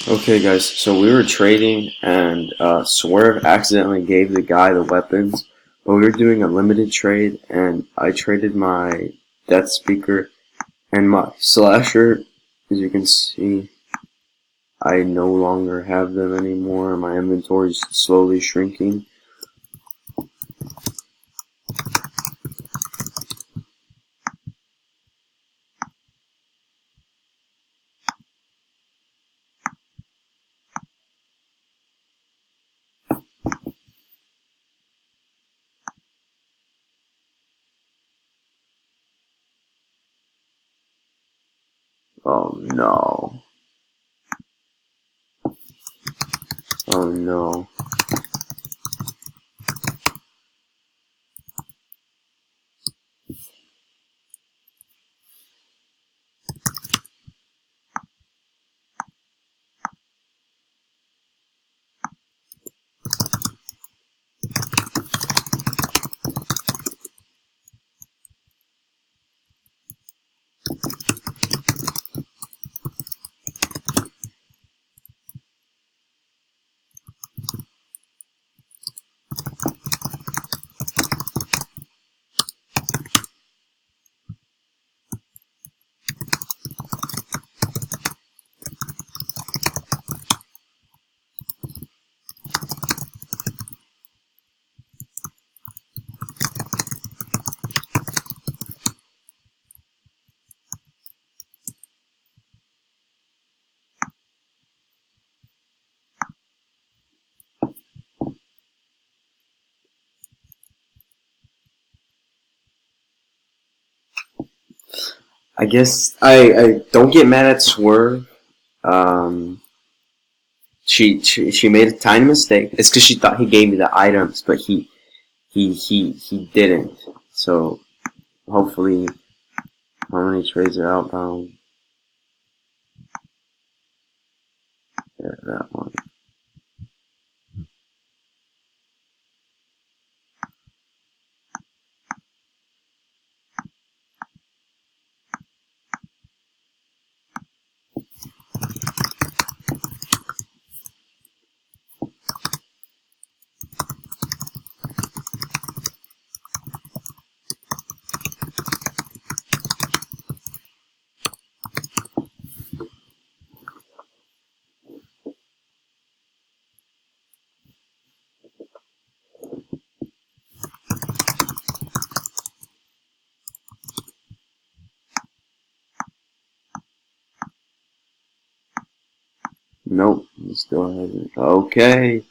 Okay, guys, so we were trading, and Swerve accidentally gave the guy the weapons, but we were doing a limited trade, and I traded my Death Speaker and my Slasher. As you can see, I no longer have them anymore. My inventory is slowly shrinking. Oh no. Oh no. I guess I don't get mad at Swerve. Um, she made a tiny mistake. It's because she thought he gave me the items, but he didn't. So hopefully, how many trades are outbound? Yeah, that one. Nope, he still hasn't. Okay.